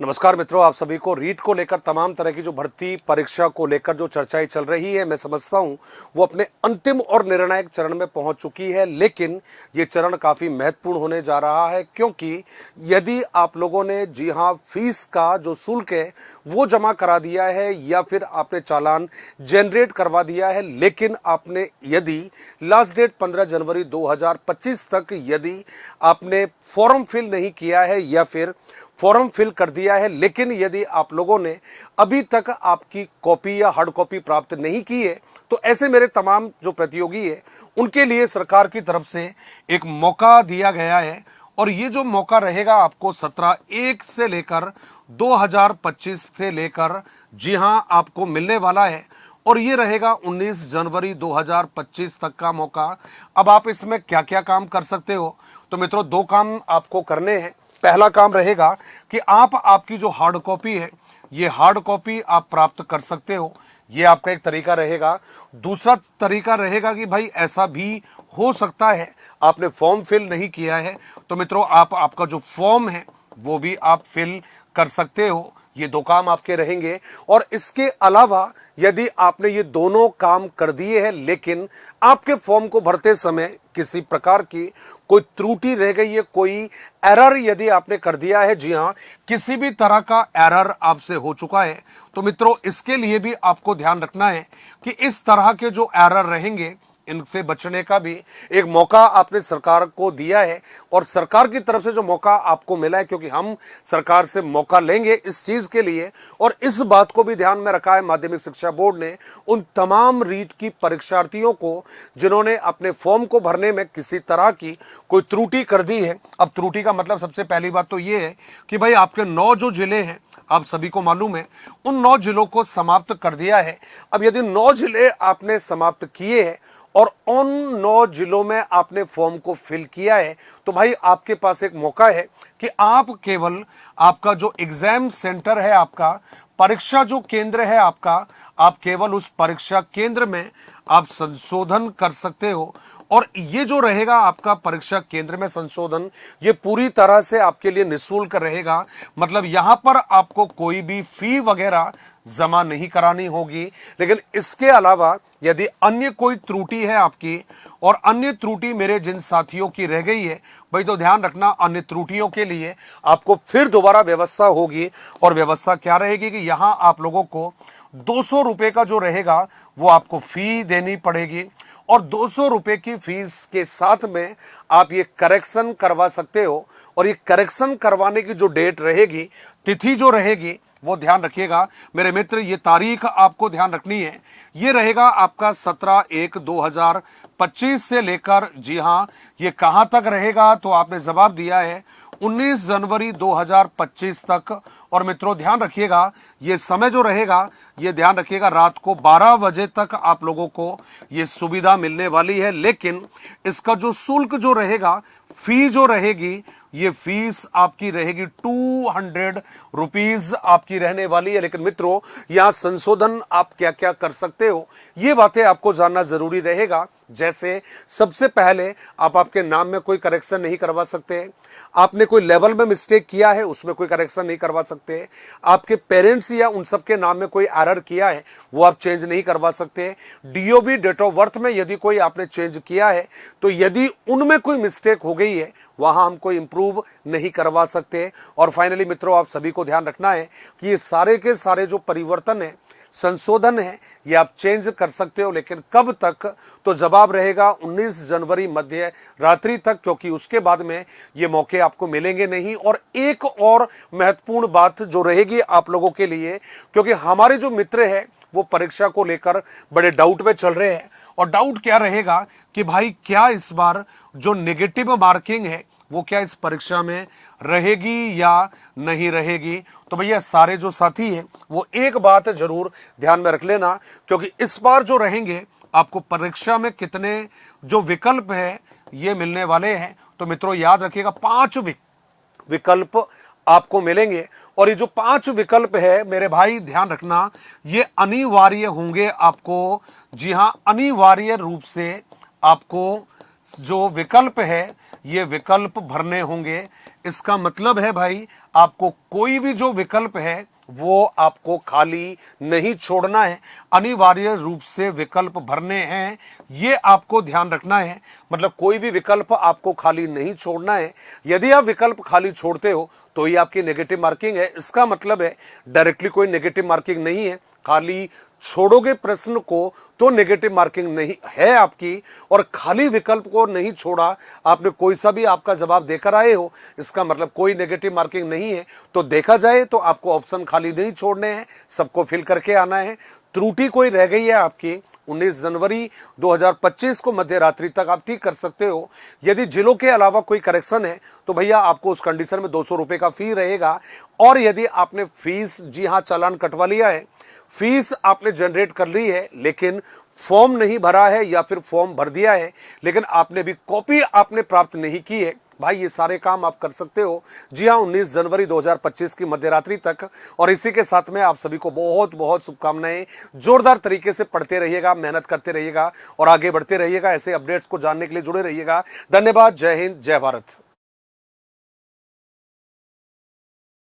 नमस्कार मित्रों, आप सभी को रीट को लेकर तमाम तरह की जो भर्ती परीक्षा को लेकर जो चर्चाएं चल रही है, मैं समझता हूं वो अपने अंतिम और निर्णायक चरण में पहुंच चुकी है। लेकिन ये चरण काफ़ी महत्वपूर्ण होने जा रहा है, क्योंकि यदि आप लोगों ने जी हां फीस का जो शुल्क है वो जमा करा दिया है या फिर आपने चालान जनरेट करवा दिया है, लेकिन आपने यदि लास्ट डेट 15 जनवरी 2025 तक यदि आपने फॉर्म फिल नहीं किया है या फिर फॉर्म फिल कर दिया है, लेकिन यदि आप लोगों ने अभी तक आपकी कॉपी या हार्ड कॉपी प्राप्त नहीं की है, तो ऐसे मेरे तमाम जो प्रतियोगी है उनके लिए सरकार की तरफ से एक मौका दिया गया है। और ये जो मौका रहेगा आपको 17/1 से लेकर 2025 से लेकर जी हां आपको मिलने वाला है, और ये रहेगा 19 जनवरी 2025 तक का मौका। अब आप इसमें क्या क्या काम कर सकते हो, तो मित्रों दो काम आपको करने हैं। पहला काम रहेगा कि आप आपकी जो हार्ड कॉपी है ये हार्ड कॉपी आप प्राप्त कर सकते हो, ये आपका एक तरीका रहेगा। दूसरा तरीका रहेगा कि भाई ऐसा भी हो सकता है आपने फॉर्म फिल नहीं किया है, तो मित्रों आप आपका जो फॉर्म है वो भी आप फिल कर सकते हो। ये दो काम आपके रहेंगे। और इसके अलावा यदि आपने ये दोनों काम कर दिए हैं, लेकिन आपके फॉर्म को भरते समय किसी प्रकार की कोई त्रुटि रह गई है, कोई एरर यदि आपने कर दिया है, जी हां किसी भी तरह का एरर आपसे हो चुका है, तो मित्रों इसके लिए भी आपको ध्यान रखना है कि इस तरह के जो एरर रहेंगे इनसे बचने का भी एक मौका आपने सरकार को दिया है। और सरकार की तरफ से जो मौका आपको मिला है, क्योंकि हम सरकार से मौका लेंगे इस चीज के लिए, और इस बात को भी ध्यान में रखा है माध्यमिक शिक्षा बोर्ड ने उन तमाम रीट की परीक्षार्थियों को जिन्होंने अपने फॉर्म को भरने में किसी तरह की कोई त्रुटि कर दी है। अब त्रुटि का मतलब सबसे पहली बात तो ये है कि भाई आपके 9 जो जिले हैं, आप सभी को मालूम है, उन 9 जिलों को समाप्त कर दिया है। अब यदि 9 जिले आपने समाप्त किए हैं और उन 9 जिलों में आपने फॉर्म को फिल किया है, तो भाई आपके पास एक मौका है कि आप केवल आपका जो एग्जाम सेंटर है, आपका परीक्षा जो केंद्र है आपका, आप केवल उस परीक्षा केंद्र में आप संशोधन कर सकते हो। और ये जो रहेगा आपका परीक्षा केंद्र में संशोधन, ये पूरी तरह से आपके लिए निःशुल्क रहेगा। मतलब यहां पर आपको कोई भी फी वगैरह जमा नहीं करानी होगी। लेकिन इसके अलावा यदि अन्य कोई त्रुटि है आपकी, और अन्य त्रुटि मेरे जिन साथियों की रह गई है, भाई तो ध्यान रखना अन्य त्रुटियों के लिए आपको फिर दोबारा व्यवस्था होगी। और व्यवस्था क्या रहेगी कि यहां आप लोगों को 200 रुपए का जो रहेगा वो आपको फी देनी पड़ेगी, और 200 रुपए की फीस के साथ में आप ये करेक्शन करवा सकते हो। और ये करेक्शन करवाने की जो डेट रहेगी, तिथि जो रहेगी, वो ध्यान रखिएगा मेरे मित्र, ये तारीख आपको ध्यान रखनी है। ये रहेगा आपका 17/1/2025 से लेकर, जी हाँ ये कहां तक रहेगा, तो आपने जवाब दिया है 19 जनवरी 2025 तक। और मित्रों ध्यान रखिएगा ये समय जो रहेगा, ये ध्यान रखिएगा रात को 12 बजे तक आप लोगों को ये सुविधा मिलने वाली है। लेकिन इसका जो शुल्क जो रहेगा, फी जो रहेगी, ये फीस आपकी रहेगी 200 रुपीज आपकी रहने वाली है। लेकिन मित्रों यहां संशोधन आप क्या क्या कर सकते हो, ये बातें आपको जानना जरूरी रहेगा। जैसे सबसे पहले आप आपके नाम में कोई करेक्शन नहीं करवा सकते, आपने कोई लेवल में मिस्टेक किया है उसमें कोई करेक्शन नहीं करवा सकते, आपके पेरेंट्स या उन सबके नाम में कोई एरर किया है वो आप चेंज नहीं करवा सकते, डीओबी डेट ऑफ बर्थ में यदि कोई आपने चेंज किया है तो यदि उनमें कोई मिस्टेक हो गई है वहां हम कोई इंप्रूव नहीं करवा सकते। और फाइनली मित्रों आप सभी को ध्यान रखना है कि ये सारे के सारे जो परिवर्तन है, संशोधन है, ये आप चेंज कर सकते हो। लेकिन कब तक, तो जवाब रहेगा 19 जनवरी मध्य रात्रि तक, क्योंकि उसके बाद में ये मौके आपको मिलेंगे नहीं। और एक और महत्वपूर्ण बात जो रहेगी आप लोगों के लिए, क्योंकि हमारे जो मित्र हैं वो परीक्षा को लेकर बड़े डाउट में चल रहे हैं, और डाउट क्या रहेगा कि भाई क्या इस बार जो नेगेटिव मार्किंग है वो क्या इस परीक्षा में रहेगी या नहीं रहेगी। तो भैया सारे जो साथी हैं वो एक बात जरूर ध्यान में रख लेना, क्योंकि इस बार जो रहेंगे आपको परीक्षा में कितने जो विकल्प है ये मिलने वाले हैं। तो मित्रों याद रखिएगा 5 विकल्प आपको मिलेंगे, और ये जो 5 विकल्प है मेरे भाई ध्यान रखना, ये अनिवार्य होंगे आपको। जी हां अनिवार्य रूप से आपको जो विकल्प है ये विकल्प भरने होंगे। इसका मतलब है भाई आपको कोई भी जो विकल्प है वो आपको खाली नहीं छोड़ना है, अनिवार्य रूप से विकल्प भरने हैं, ये आपको ध्यान रखना है। मतलब कोई भी विकल्प आपको खाली नहीं छोड़ना है। यदि आप विकल्प खाली छोड़ते हो तो ये आपकी नेगेटिव मार्किंग है। इसका मतलब है डायरेक्टली कोई नेगेटिव मार्किंग नहीं है, खाली छोड़ोगे प्रश्न को तो नेगेटिव मार्किंग नहीं है आपकी। और खाली विकल्प को नहीं छोड़ा, आपने कोई सा भी आपका जवाब देकर आए हो, इसका मतलब कोई नेगेटिव मार्किंग नहीं है। तो देखा जाए तो आपको ऑप्शन खाली नहीं छोड़ने हैं, सबको फिल करके आना है। त्रुटि कोई रह गई है आपकी 19 जनवरी 2025 को मध्य रात्रि तक आप ठीक कर सकते हो। यदि जिलों के अलावा कोई करेक्शन है तो भैया आपको उस कंडीशन में 200 रुपए का फी रहेगा। और यदि आपने फीस, जी हाँ, चालान कटवा लिया है, फीस आपने जनरेट कर ली है लेकिन फॉर्म नहीं भरा है, या फिर फॉर्म भर दिया है लेकिन आपने भी कॉपी आपने प्राप्त नहीं की है, भाई ये सारे काम आप कर सकते हो, जी हाँ, 19 जनवरी 2025 की मध्यरात्रि तक। और इसी के साथ में आप सभी को बहुत बहुत शुभकामनाएं। जोरदार तरीके से पढ़ते रहिएगा, मेहनत करते रहिएगा और आगे बढ़ते रहिएगा। ऐसे अपडेट्स को जानने के लिए जुड़े रहिएगा। धन्यवाद। जय हिंद, जय भारत।